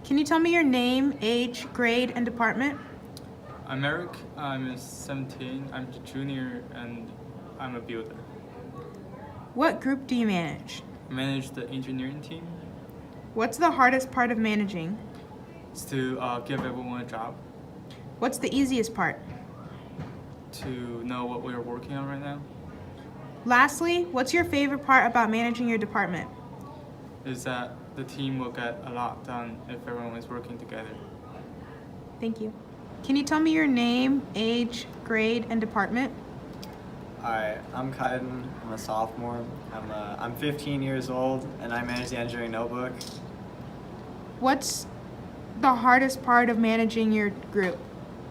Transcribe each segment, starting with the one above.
Can you tell me your name, age, grade, and department? I'm Eric. I'm 17. I'm a junior and I'm a builder. What group do you manage? I manage the engineering team. What's the hardest part of managing? It's to give everyone a job, What's the easiest part? to know what we're working on right now. Lastly, what's your favorite part about managing your department? Is that the team will get a lot done if everyone is working together. Thank you. Can you tell me your name, age, grade, and department? Hi, I'm Kaiden. I'm a sophomore. I'm 15 years old, and I manage the engineering notebook. What's the hardest part of managing your group?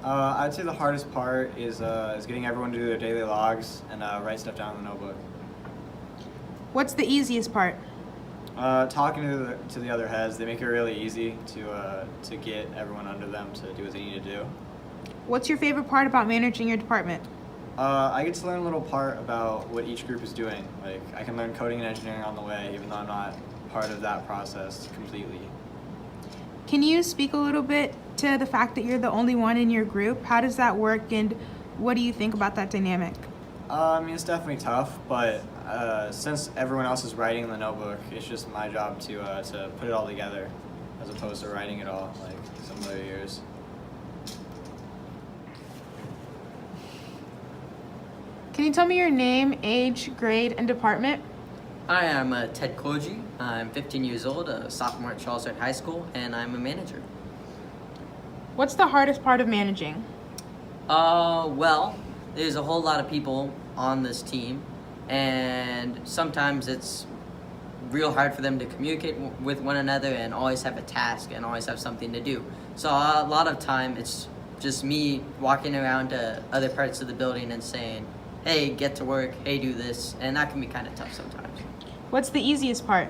I'd say the hardest part is getting everyone to do their daily logs and write stuff down in the notebook. What's the easiest part? Talking to the other heads, they make it really easy to get everyone under them to do what they need to do. What's your favorite part about managing your department? I get to learn a little part about what each group is doing. Like, I can learn coding and engineering on the way, even though I'm not part of that process completely. Can you speak a little bit to the fact that you're the only one in your group? How does that work, and what do you think about that dynamic? I mean, it's definitely tough, but since everyone else is writing in the notebook, it's just my job to put it all together, as opposed to writing it all like some other years. Can you tell me your name, age, grade, and department? Hi, I'm Ted Koji. I'm 15 years old, a sophomore at Charles Wright High School, and I'm a manager. What's the hardest part of managing? Well, there's a whole lot of people on this team, and sometimes it's real hard for them to communicate with one another and always have a task and always have something to do. So a lot of time it's just me walking around to other parts of the building and saying, hey, get to work, hey, do this, and that can be kind of tough sometimes. What's the easiest part?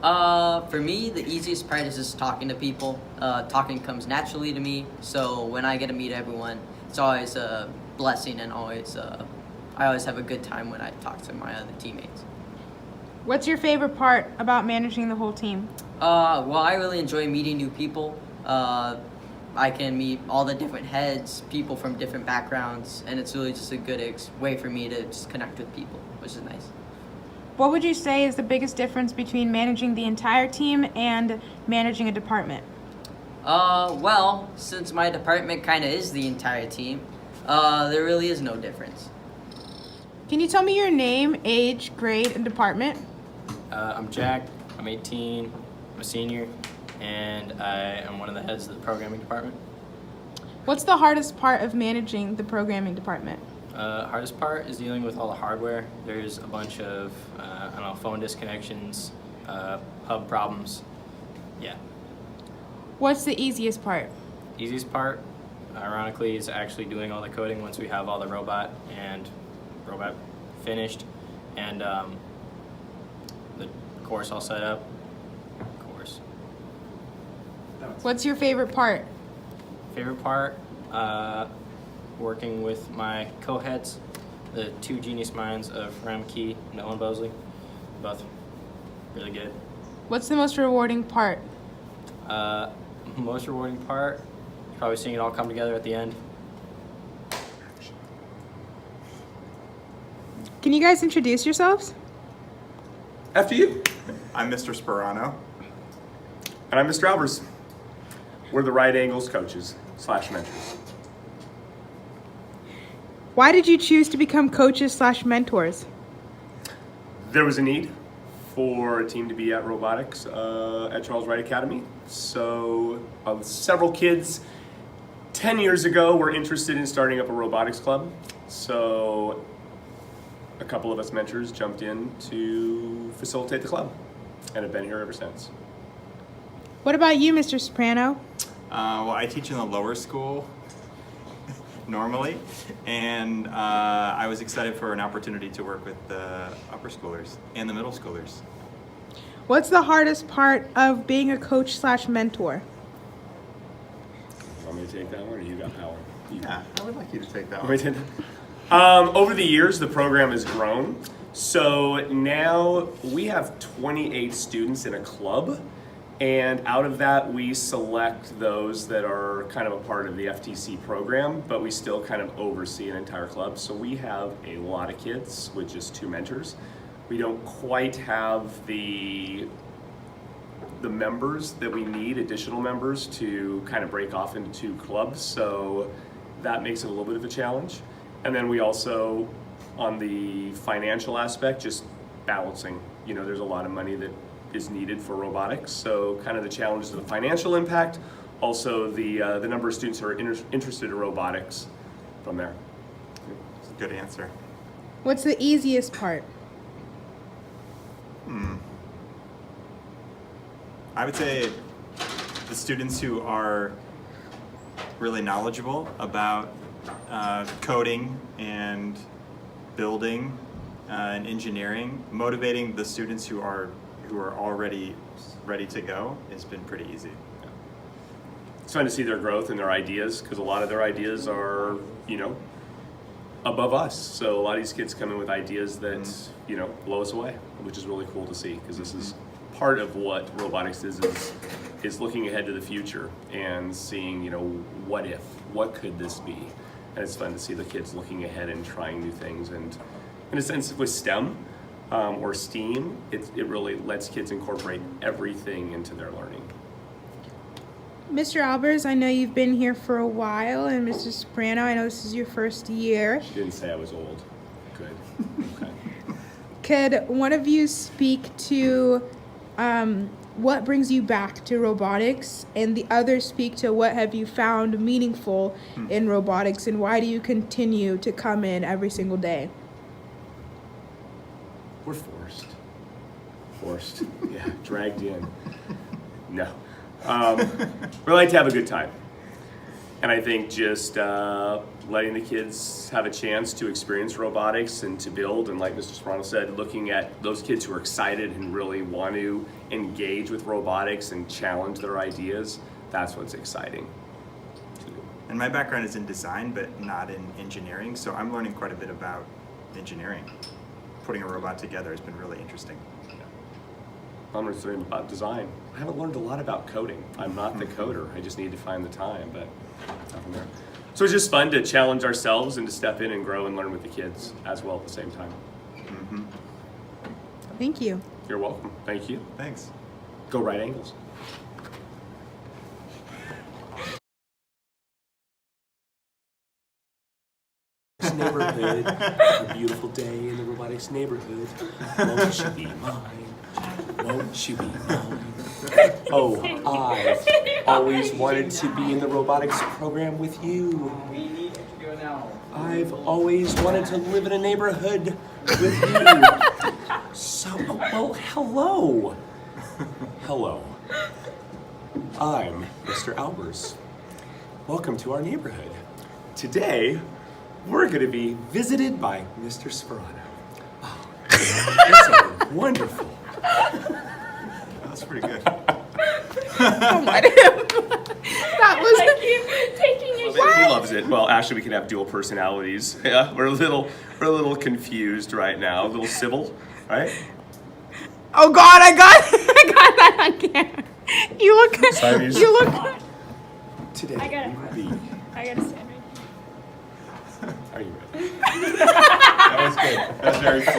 For me, the easiest part is just talking to people. Talking comes naturally to me, so when I get to meet everyone, it's always a blessing, and I always have a good time when I talk to my other teammates. What's your favorite part about managing the whole team? Well, I really enjoy meeting new people. I can meet all the different heads, people from different backgrounds, and it's really just a good way for me to just connect with people, which is nice. What would you say is the biggest difference between managing the entire team and managing a department? Well, since my department kind of is the entire team, there really is no difference. Can you tell me your name, age, grade, and department? I'm Jack. I'm 18. I'm a senior, and I am one of the heads of the programming department. What's the hardest part of managing the programming department? Hardest part is dealing with all the hardware. There's a bunch of, phone disconnections, hub problems. Yeah. What's the easiest part? Easiest part, ironically, is actually doing all the coding once we have all the robot finished, and the course all set up. Course. What's your favorite part? Favorite part, working with my co-heads, the two genius minds of Ram Key and Owen Bosley, both really good. What's the most rewarding part? Most rewarding part is probably seeing it all come together at the end. Can you guys introduce yourselves? After you. I'm Mr. Sperano. And I'm Mr. Albers. We're the Right Angles coaches / mentors. Why did you choose to become coaches / mentors? There was a need for a team to be at Robotics at Charles Wright Academy. So several kids 10 years ago were interested in starting up a robotics club. So a couple of us mentors jumped in to facilitate the club and have been here ever since. What about you, Mr. Soprano? Well, I teach in the lower school normally, and I was excited for an opportunity to work with the upper schoolers and the middle schoolers. What's the hardest part of being a coach / mentor? Want me to take that one, or you got power? Yeah, I would like you to take that Want me one. to take that? Over the years, the program has grown. So now we have 28 students in a club, And out of that, we select those that are kind of a part of the FTC program, but we still kind of oversee an entire club. So we have a lot of kids with just 2 mentors. We don't quite have the members that we need, additional members, to kind of break off into 2 clubs. So that makes it a little bit of a challenge. And then we also, on the financial aspect, just balancing. You know, there's a lot of money that is needed for robotics. So kind of the challenges of the financial impact, also the number of students who are interested in robotics from there. That's a good answer. What's the easiest part? I would say the students who are really knowledgeable about coding and building and engineering, motivating the students who are already ready to go has been pretty easy. It's fun to see their growth and their ideas, because a lot of their ideas are, you know, above us. So a lot of these kids come in with ideas that, you know, blow us away, which is really cool to see, because this is part of what robotics is looking ahead to the future and seeing, you know, what could this be? And it's fun to see the kids looking ahead and trying new things. And in a sense, with STEM or STEAM, it really lets kids incorporate everything into their learning. Mr. Albers, I know you've been here for a while, and Mr. Soprano, I know this is your first year. She didn't say I was old. Good. Okay. Could one of you speak to what brings you back to robotics, and the other speak to what have you found meaningful in robotics, and why do you continue to come in every single day? We're forced. Yeah, dragged in. No. We like to have a good time. And I think just letting the kids have a chance to experience robotics and to build, and like Mr. Soprano said, looking at those kids who are excited and really want to engage with robotics and challenge their ideas, that's what's exciting to do. And my background is in design, but not in engineering, so I'm learning quite a bit about engineering. Putting a robot together has been really interesting. I'm learning about design. I haven't learned a lot about coding. I'm not the coder. I just need to find the time, but nothing there. So it's just fun to challenge ourselves and to step in and grow and learn with the kids as well at the same time. Thank you. You're welcome. Thank you. Thanks. Go right angles. Neighborhood, a beautiful day in the robotics neighborhood. Won't you be mine? Won't you be mine? Oh, I've always wanted to be in the robotics program with you. We need to go now. I've always wanted to live in a neighborhood with you. So, well, hello. Hello. I'm Mr. Albers. Welcome to our neighborhood. Today, we're going to be visited by Mr. Sperano. Oh, that's so wonderful. That's pretty good. Oh my that was He loves it. Well, actually, we can have dual personalities. Yeah, we're a little confused right now. A little civil, right? Oh God, I got that on camera. You look Today, I got it. we will be. I gotta stand right Are you ready? That was good. That was very fluid.